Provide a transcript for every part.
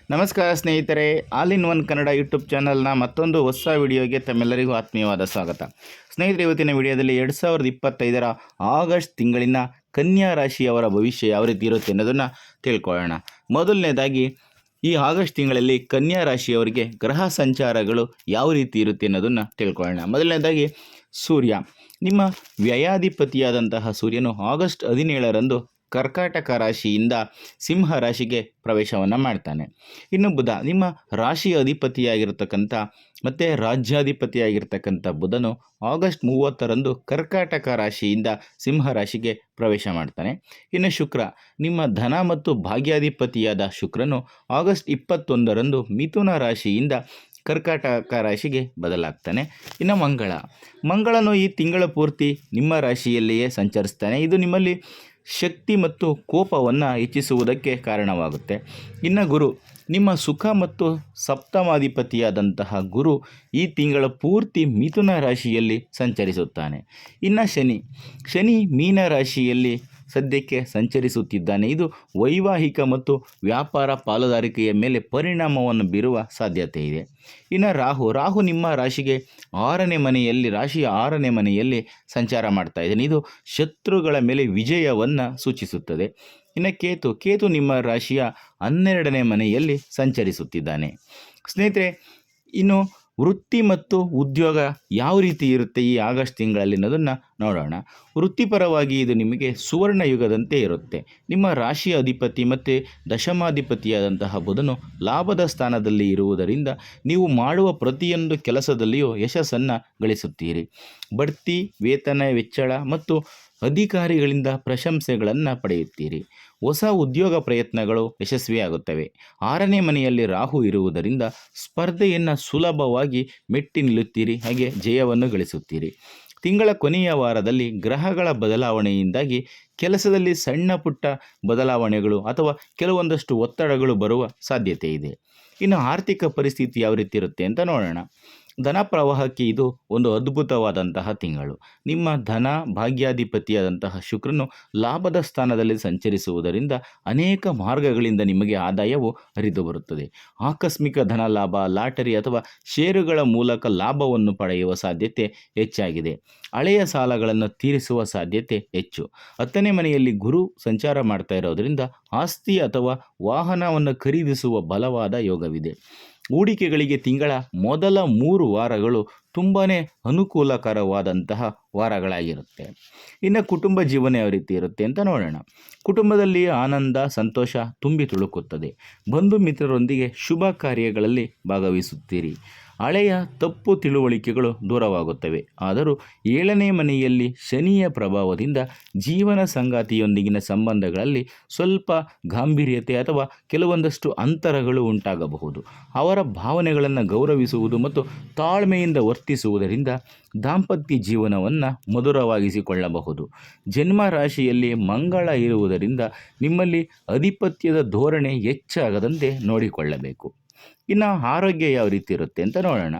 ನಮಸ್ಕಾರ ಸ್ನೇಹಿತರೆ, all in one Kannada YouTube ಚಾನಲ್ನ ಮತ್ತೊಂದು ಹೊಸ ವಿಡಿಯೋಗೆ ತಮ್ಮೆಲ್ಲರಿಗೂ ಆತ್ಮೀಯವಾದ ಸ್ವಾಗತ. ಸ್ನೇಹಿತರೆ, ಇವತ್ತಿನ ವಿಡಿಯೋದಲ್ಲಿ 2025 ಆಗಸ್ಟ್ ತಿಂಗಳಿನ ಕನ್ಯಾ ರಾಶಿಯವರ ಭವಿಷ್ಯ ಯಾವ ರೀತಿ ಇರುತ್ತೆ ಅನ್ನೋದನ್ನು ತಿಳ್ಕೊಳ್ಳೋಣ. ಮೊದಲನೇದಾಗಿ, ಈ ಆಗಸ್ಟ್ ತಿಂಗಳಲ್ಲಿ ಕನ್ಯಾ ರಾಶಿಯವರಿಗೆ ಗ್ರಹ ಸಂಚಾರಗಳು ಯಾವ ರೀತಿ ಇರುತ್ತೆ ಅನ್ನೋದನ್ನು ತಿಳ್ಕೊಳ್ಳೋಣ. ಮೊದಲನೇದಾಗಿ ಸೂರ್ಯ, ನಿಮ್ಮ ವ್ಯಯಾಧಿಪತಿಯಾದಂತಹ ಸೂರ್ಯನು ಆಗಸ್ಟ್ 17ರಂದು ಕರ್ಕಾಟಕ ರಾಶಿಯಿಂದ ಸಿಂಹ ರಾಶಿಗೆ ಪ್ರವೇಶವನ್ನು ಮಾಡ್ತಾನೆ. ಇನ್ನು ಬುಧ, ನಿಮ್ಮ ರಾಶಿಯ ಅಧಿಪತಿಯಾಗಿರ್ತಕ್ಕಂಥ ಮತ್ತು ರಾಜ್ಯಾಧಿಪತಿಯಾಗಿರ್ತಕ್ಕಂಥ ಬುಧನು ಆಗಸ್ಟ್ 30ರಂದು ಕರ್ಕಾಟಕ ರಾಶಿಯಿಂದ ಸಿಂಹ ರಾಶಿಗೆ ಪ್ರವೇಶ ಮಾಡ್ತಾನೆ. ಇನ್ನು ಶುಕ್ರ, ನಿಮ್ಮ ಧನ ಮತ್ತು ಭಾಗ್ಯಾಧಿಪತಿಯಾದ ಶುಕ್ರನು ಆಗಸ್ಟ್ 21ರಂದು ಮಿಥುನ ರಾಶಿಯಿಂದ ಕರ್ಕಾಟಕ ರಾಶಿಗೆ ಬದಲಾಗ್ತಾನೆ. ಇನ್ನು ಮಂಗಳನು ಈ ತಿಂಗಳ ಪೂರ್ತಿ ನಿಮ್ಮ ರಾಶಿಯಲ್ಲಿಯೇ ಸಂಚರಿಸ್ತಾನೆ. ಇದು ನಿಮ್ಮಲ್ಲಿ ಶಕ್ತಿ ಮತ್ತು ಕೋಪವನ್ನು ಹೆಚ್ಚಿಸುವುದಕ್ಕೆ ಕಾರಣವಾಗುತ್ತೆ. ಇನ್ನು ಗುರು, ನಿಮ್ಮ ಸುಖ ಮತ್ತು ಸಪ್ತಮಾಧಿಪತಿಯಾದಂತಹ ಗುರು ಈ ತಿಂಗಳ ಪೂರ್ತಿ ಮಿಥುನ ರಾಶಿಯಲ್ಲಿ ಸಂಚರಿಸುತ್ತಾನೆ. ಇನ್ನು ಶನಿ ಮೀನ ರಾಶಿಯಲ್ಲಿ ಸದ್ಯಕ್ಕೆ ಸಂಚರಿಸುತ್ತಿದ್ದಾನೆ. ಇದು ವೈವಾಹಿಕ ಮತ್ತು ವ್ಯಾಪಾರ ಪಾಲುದಾರಿಕೆಯ ಮೇಲೆ ಪರಿಣಾಮವನ್ನು ಬೀರುವ ಸಾಧ್ಯತೆ ಇದೆ. ಇನ್ನು ರಾಹು ನಿಮ್ಮ ರಾಶಿಗೆ ರಾಶಿಯ 6ನೇ ಮನೆಯಲ್ಲಿ ಸಂಚಾರ ಮಾಡ್ತಾ ಇದ್ದಾನೆ. ಇದು ಶತ್ರುಗಳ ಮೇಲೆ ವಿಜಯವನ್ನು ಸೂಚಿಸುತ್ತದೆ. ಇನ್ನು ಕೇತು ನಿಮ್ಮ ರಾಶಿಯ 12ನೇ ಮನೆಯಲ್ಲಿ ಸಂಚರಿಸುತ್ತಿದ್ದಾನೆ. ಸ್ನೇಹಿತರೆ, ಇನ್ನು ವೃತ್ತಿ ಮತ್ತು ಉದ್ಯೋಗ ಯಾವ ರೀತಿ ಇರುತ್ತೆ ಈ ಆಗಸ್ಟ್ ತಿಂಗಳಲ್ಲಿ ಅನ್ನೋದನ್ನು ನೋಡೋಣ. ವೃತ್ತಿಪರವಾಗಿ ಇದು ನಿಮಗೆ ಸುವರ್ಣ ಯುಗದಂತೆ ಇರುತ್ತೆ. ನಿಮ್ಮ ರಾಶಿಯ ಅಧಿಪತಿ ಮತ್ತು ದಶಮಾಧಿಪತಿಯಾದಂತಹ ಬುಧನು ಲಾಭದ ಸ್ಥಾನದಲ್ಲಿ ಇರುವುದರಿಂದ ನೀವು ಮಾಡುವ ಪ್ರತಿಯೊಂದು ಕೆಲಸದಲ್ಲಿಯೂ ಯಶಸ್ಸನ್ನು ಗಳಿಸುತ್ತೀರಿ. ಬಡ್ತಿ, ವೇತನ ಹೆಚ್ಚಳ ಮತ್ತು ಅಧಿಕಾರಿಗಳಿಂದ ಪ್ರಶಂಸೆಗಳನ್ನು ಪಡೆಯುತ್ತೀರಿ. ಹೊಸ ಉದ್ಯೋಗ ಪ್ರಯತ್ನಗಳು ಯಶಸ್ವಿಯಾಗುತ್ತವೆ. 6ನೇ ಮನೆಯಲ್ಲಿ ರಾಹು ಇರುವುದರಿಂದ ಸ್ಪರ್ಧೆಯನ್ನು ಸುಲಭವಾಗಿ ಮೆಟ್ಟಿ ನಿಲ್ಲುತ್ತೀರಿ, ಹಾಗೆ ಜಯವನ್ನು ಗಳಿಸುತ್ತೀರಿ. ತಿಂಗಳ ಕೊನೆಯ ವಾರದಲ್ಲಿ ಗ್ರಹಗಳ ಬದಲಾವಣೆಯಿಂದಾಗಿ ಕೆಲಸದಲ್ಲಿ ಸಣ್ಣ ಪುಟ್ಟ ಬದಲಾವಣೆಗಳು ಅಥವಾ ಕೆಲವೊಂದಷ್ಟು ಒತ್ತಡಗಳು ಬರುವ ಸಾಧ್ಯತೆ ಇದೆ. ಇನ್ನು ಆರ್ಥಿಕ ಪರಿಸ್ಥಿತಿ ಯಾವ ರೀತಿ ಇರುತ್ತೆ ಅಂತ ನೋಡೋಣ. ಧನ ಪ್ರವಾಹಕ್ಕೆ ಇದು ಒಂದು ಅದ್ಭುತವಾದಂತಹ ತಿಂಗಳು. ನಿಮ್ಮ ಧನ ಭಾಗ್ಯಾಧಿಪತಿಯಾದಂತಹ ಶುಕ್ರನು ಲಾಭದ ಸ್ಥಾನದಲ್ಲಿ ಸಂಚರಿಸುವುದರಿಂದ ಅನೇಕ ಮಾರ್ಗಗಳಿಂದ ನಿಮಗೆ ಆದಾಯವು ಹರಿದು ಬರುತ್ತದೆ. ಆಕಸ್ಮಿಕ ಧನ ಲಾಭ, ಲಾಟರಿ ಅಥವಾ ಷೇರುಗಳ ಮೂಲಕ ಲಾಭವನ್ನು ಪಡೆಯುವ ಸಾಧ್ಯತೆ ಹೆಚ್ಚಾಗಿದೆ. ಹಳೆಯ ಸಾಲಗಳನ್ನು ತೀರಿಸುವ ಸಾಧ್ಯತೆ ಹೆಚ್ಚು. 10ನೇ ಮನೆಯಲ್ಲಿ ಗುರು ಸಂಚಾರ ಮಾಡ್ತಾ ಇರೋದರಿಂದ ಆಸ್ತಿ ಅಥವಾ ವಾಹನವನ್ನು ಖರೀದಿಸುವ ಬಲವಾದ ಯೋಗವಿದೆ. ಹೂಡಿಕೆಗಳಿಗೆ ತಿಂಗಳ ಮೊದಲ 3 ವಾರಗಳು ತುಂಬಾ ಅನುಕೂಲಕರವಾದಂತಹ ವಾರಗಳಾಗಿರುತ್ತೆ. ಇನ್ನು ಕುಟುಂಬ ಜೀವನ ಯಾವ ರೀತಿ ಇರುತ್ತೆ ಅಂತ ನೋಡೋಣ. ಕುಟುಂಬದಲ್ಲಿ ಆನಂದ, ಸಂತೋಷ ತುಂಬಿ ತುಳುಕುತ್ತದೆ. ಬಂಧು ಮಿತ್ರರೊಂದಿಗೆ ಶುಭ ಕಾರ್ಯಗಳಲ್ಲಿ ಭಾಗವಹಿಸುತ್ತೀರಿ. ಹಳೆಯ ತಪ್ಪು ತಿಳುವಳಿಕೆಗಳು ದೂರವಾಗುತ್ತವೆ. ಆದರೂ 7ನೇ ಮನೆಯಲ್ಲಿ ಶನಿಯ ಪ್ರಭಾವದಿಂದ ಜೀವನ ಸಂಗಾತಿಯೊಂದಿಗಿನ ಸಂಬಂಧಗಳಲ್ಲಿ ಸ್ವಲ್ಪ ಗಾಂಭೀರ್ಯತೆ ಅಥವಾ ಕೆಲವೊಂದಷ್ಟು ಅಂತರಗಳು ಉಂಟಾಗಬಹುದು. ಅವರ ಭಾವನೆಗಳನ್ನು ಗೌರವಿಸುವುದು ಮತ್ತು ತಾಳ್ಮೆಯಿಂದ ವರ್ತಿಸುವುದರಿಂದ ದಾಂಪತ್ಯ ಜೀವನವನ್ನು ಮಧುರವಾಗಿಸಿಕೊಳ್ಳಬಹುದು. ಜನ್ಮ ರಾಶಿಯಲ್ಲಿ ಮಂಗಳ ಇರುವುದರಿಂದ ನಿಮ್ಮಲ್ಲಿ ಆಧಿಪತ್ಯದ ಧೋರಣೆ ಹೆಚ್ಚಾಗದಂತೆ ನೋಡಿಕೊಳ್ಳಬೇಕು. ಇನ್ನು ಆರೋಗ್ಯ ಯಾವ ರೀತಿ ಇರುತ್ತೆ ಅಂತ ನೋಡೋಣ.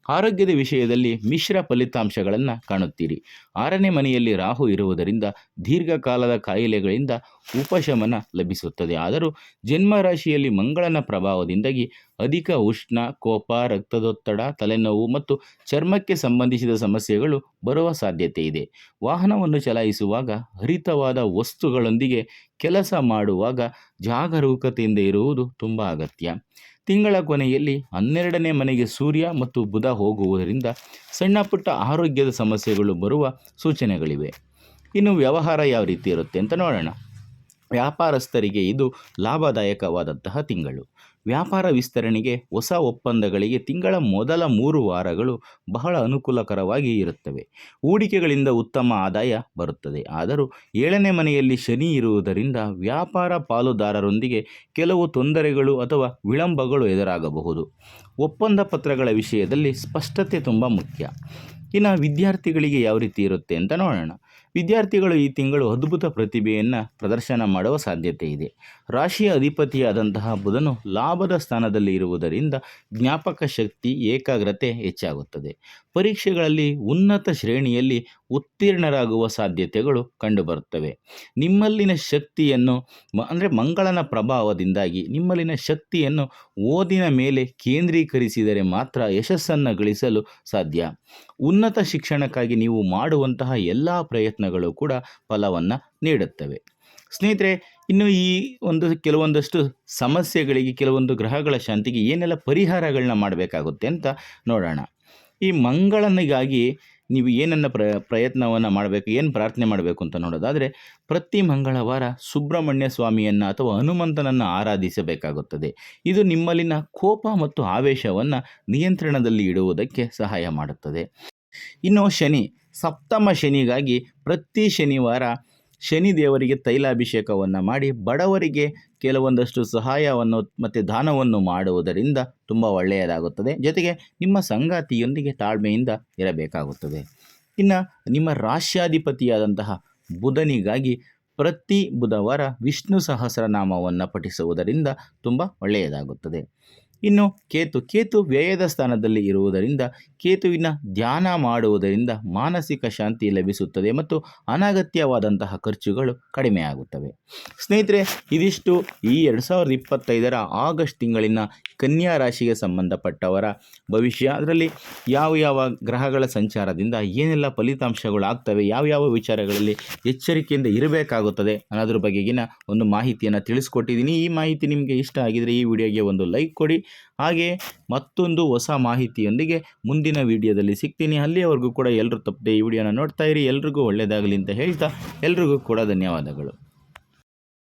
ಆರೋಗ್ಯದ ವಿಷಯದಲ್ಲಿ ಮಿಶ್ರ ಫಲಿತಾಂಶಗಳನ್ನು ಕಾಣುತ್ತೀರಿ. 6ನೇ ಮನೆಯಲ್ಲಿ ರಾಹು ಇರುವುದರಿಂದ ದೀರ್ಘಕಾಲದ ಕಾಯಿಲೆಗಳಿಂದ ಉಪಶಮನ ಲಭಿಸುತ್ತದೆ. ಆದರೂ ಜನ್ಮ ರಾಶಿಯಲ್ಲಿ ಮಂಗಳನ ಪ್ರಭಾವದಿಂದಾಗಿ ಅಧಿಕ ಉಷ್ಣ, ಕೋಪ, ರಕ್ತದೊತ್ತಡ, ತಲೆನೋವು ಮತ್ತು ಚರ್ಮಕ್ಕೆ ಸಂಬಂಧಿಸಿದ ಸಮಸ್ಯೆಗಳು ಬರುವ ಸಾಧ್ಯತೆ ಇದೆ. ವಾಹನವನ್ನು ಚಲಾಯಿಸುವಾಗ, ಹರಿತವಾದ ವಸ್ತುಗಳೊಂದಿಗೆ ಕೆಲಸ ಮಾಡುವಾಗ ಜಾಗರೂಕತೆಯಿಂದ ಇರುವುದು ತುಂಬ ಅಗತ್ಯ. ತಿಂಗಳ ಕೊನೆಯಲ್ಲಿ 12ನೇ ಮನೆಗೆ ಸೂರ್ಯ ಮತ್ತು ಬುಧ ಹೋಗುವುದರಿಂದ ಸಣ್ಣ ಪುಟ್ಟ ಆರೋಗ್ಯದ ಸಮಸ್ಯೆಗಳು ಬರುವ ಸೂಚನೆಗಳಿವೆ. ಇನ್ನು ವ್ಯವಹಾರ ಯಾವ ರೀತಿ ಇರುತ್ತೆ ಅಂತ ನೋಡೋಣ. ವ್ಯಾಪಾರಸ್ಥರಿಗೆ ಇದು ಲಾಭದಾಯಕವಾದಂತಹ ತಿಂಗಳು. ವ್ಯಾಪಾರ ವಿಸ್ತರಣೆಗೆ, ಹೊಸ ಒಪ್ಪಂದಗಳಿಗೆ ತಿಂಗಳ ಮೊದಲ 3 ವಾರಗಳು ಬಹಳ ಅನುಕೂಲಕರವಾಗಿ ಇರುತ್ತವೆ. ಹೂಡಿಕೆಗಳಿಂದ ಉತ್ತಮ ಆದಾಯ ಬರುತ್ತದೆ. ಆದರೂ 7ನೇ ಮನೆಯಲ್ಲಿ ಶನಿ ಇರುವುದರಿಂದ ವ್ಯಾಪಾರ ಪಾಲುದಾರರೊಂದಿಗೆ ಕೆಲವು ತೊಂದರೆಗಳು ಅಥವಾ ವಿಳಂಬಗಳು ಎದುರಾಗಬಹುದು. ಒಪ್ಪಂದ ಪತ್ರಗಳ ವಿಷಯದಲ್ಲಿ ಸ್ಪಷ್ಟತೆ ತುಂಬ ಮುಖ್ಯ. ಇನ್ನು ವಿದ್ಯಾರ್ಥಿಗಳಿಗೆ ಯಾವ ರೀತಿ ಇರುತ್ತೆ ಅಂತ ನೋಡೋಣ. ವಿದ್ಯಾರ್ಥಿಗಳು ಈ ತಿಂಗಳು ಅದ್ಭುತ ಪ್ರತಿಭೆಯನ್ನು ಪ್ರದರ್ಶನ ಮಾಡುವ ಸಾಧ್ಯತೆ ಇದೆ. ರಾಶಿಯ ಅಧಿಪತಿಯಾದಂತಹ ಬುಧನು ಲಾಭದ ಸ್ಥಾನದಲ್ಲಿ ಇರುವುದರಿಂದ ಜ್ಞಾಪಕ ಶಕ್ತಿ, ಏಕಾಗ್ರತೆ ಹೆಚ್ಚಾಗುತ್ತದೆ. ಪರೀಕ್ಷೆಗಳಲ್ಲಿ ಉನ್ನತ ಶ್ರೇಣಿಯಲ್ಲಿ ಉತ್ತೀರ್ಣರಾಗುವ ಸಾಧ್ಯತೆಗಳು ಕಂಡುಬರುತ್ತವೆ. ನಿಮ್ಮಲ್ಲಿನ ಶಕ್ತಿಯನ್ನು ಅಂದರೆ ಮಂಗಳನ ಪ್ರಭಾವದಿಂದಾಗಿ ನಿಮ್ಮಲ್ಲಿನ ಶಕ್ತಿಯನ್ನು ಓದಿನ ಮೇಲೆ ಕೇಂದ್ರೀಕರಿಸಿದರೆ ಮಾತ್ರ ಯಶಸ್ಸನ್ನು ಗಳಿಸಲು ಸಾಧ್ಯ. ಉನ್ನತ ಶಿಕ್ಷಣಕ್ಕಾಗಿ ನೀವು ಮಾಡುವಂತಹ ಎಲ್ಲ ಪ್ರಯತ್ನಗಳು ಕೂಡ ಫಲವನ್ನು ನೀಡುತ್ತವೆ. ಸ್ನೇಹಿತರೆ, ಇನ್ನು ಈ ಕೆಲವೊಂದಷ್ಟು ಸಮಸ್ಯೆಗಳಿಗೆ, ಕೆಲವೊಂದು ಗ್ರಹಗಳ ಶಾಂತಿಗೆ ಏನೆಲ್ಲ ಪರಿಹಾರಗಳನ್ನ ಮಾಡಬೇಕಾಗುತ್ತೆ ಅಂತ ನೋಡೋಣ. ಈ ಮಂಗಳನಿಗಾಗಿ ನೀವು ಏನನ್ನು ಪ್ರಯತ್ನವನ್ನು ಮಾಡಬೇಕು, ಏನು ಪ್ರಾರ್ಥನೆ ಮಾಡಬೇಕು ಅಂತ ನೋಡೋದಾದರೆ, ಪ್ರತಿ ಮಂಗಳವಾರ ಸುಬ್ರಹ್ಮಣ್ಯ ಸ್ವಾಮಿಯನ್ನು ಅಥವಾ ಹನುಮಂತನನ್ನು ಆರಾಧಿಸಬೇಕಾಗುತ್ತದೆ. ಇದು ನಿಮ್ಮಲ್ಲಿನ ಕೋಪ ಮತ್ತು ಆವೇಶವನ್ನು ನಿಯಂತ್ರಣದಲ್ಲಿ ಇಡುವುದಕ್ಕೆ ಸಹಾಯ ಮಾಡುತ್ತದೆ. ಇನ್ನು ಶನಿ, ಸಪ್ತಮ ಶನಿಗಾಗಿ ಪ್ರತಿ ಶನಿವಾರ ಶನಿ ದೇವರಿಗೆ ತೈಲಾಭಿಷೇಕವನ್ನು ಮಾಡಿ ಬಡವರಿಗೆ ಕೆಲವೊಂದಷ್ಟು ಸಹಾಯವನ್ನು ಮತ್ತು ದಾನವನ್ನು ಮಾಡುವುದರಿಂದ ತುಂಬ ಒಳ್ಳೆಯದಾಗುತ್ತದೆ. ಜೊತೆಗೆ ನಿಮ್ಮ ಸಂಗಾತಿಯೊಂದಿಗೆ ತಾಳ್ಮೆಯಿಂದ ಇರಬೇಕಾಗುತ್ತದೆ. ಇನ್ನು ನಿಮ್ಮ ರಾಶ್ಯಾಧಿಪತಿಯಾದಂತಹ ಬುಧನಿಗಾಗಿ ಪ್ರತಿ ಬುಧವಾರ ವಿಷ್ಣು ಸಹಸ್ರನಾಮವನ್ನು ಪಠಿಸುವುದರಿಂದ ತುಂಬ ಒಳ್ಳೆಯದಾಗುತ್ತದೆ. ಇನ್ನು ಕೇತು ವ್ಯಯದ ಸ್ಥಾನದಲ್ಲಿ ಇರುವುದರಿಂದ ಕೇತುವಿನ ಧ್ಯಾನ ಮಾಡುವುದರಿಂದ ಮಾನಸಿಕ ಶಾಂತಿ ಲಭಿಸುತ್ತದೆ ಮತ್ತು ಅನಗತ್ಯವಾದಂತಹ ಖರ್ಚುಗಳು ಕಡಿಮೆಯಾಗುತ್ತವೆ. ಸ್ನೇಹಿತರೆ, ಇದಿಷ್ಟು ಈ 2025 ಆಗಸ್ಟ್ ತಿಂಗಳಿನ ಕನ್ಯಾ ರಾಶಿಗೆ ಸಂಬಂಧಪಟ್ಟವರ ಭವಿಷ್ಯ. ಅದರಲ್ಲಿ ಯಾವ ಗ್ರಹಗಳ ಸಂಚಾರದಿಂದ ಏನೆಲ್ಲ ಫಲಿತಾಂಶಗಳು ಆಗ್ತವೆ, ಯಾವ ವಿಚಾರಗಳಲ್ಲಿ ಎಚ್ಚರಿಕೆಯಿಂದ ಇರಬೇಕಾಗುತ್ತದೆ ಅನ್ನೋದ್ರ ಬಗೆಗಿನ ಒಂದು ಮಾಹಿತಿಯನ್ನು ತಿಳಿಸ್ಕೊಟ್ಟಿದ್ದೀನಿ. ಈ ಮಾಹಿತಿ ನಿಮಗೆ ಇಷ್ಟ ಆಗಿದರೆ ಈ ವಿಡಿಯೋಗೆ ಒಂದು ಲೈಕ್ ಕೊಡಿ. ಹಾಗೆ ಮತ್ತೊಂದು ಹೊಸ ಮಾಹಿತಿಯೊಂದಿಗೆ ಮುಂದಿನ ವಿಡಿಯೋದಲ್ಲಿ ಸಿಗ್ತೀನಿ. ಅಲ್ಲಿಯವರೆಗೂ ಕೂಡ ಎಲ್ಲರೂ ತಪ್ಪದೆ ಈ ವಿಡಿಯೋನ ನೋಡ್ತಾ ಇರಿ. ಎಲ್ರಿಗೂ ಒಳ್ಳೆಯದಾಗಲಿ ಅಂತ ಹೇಳ್ತಾ ಎಲ್ರಿಗೂ ಕೂಡ ಧನ್ಯವಾದಗಳು.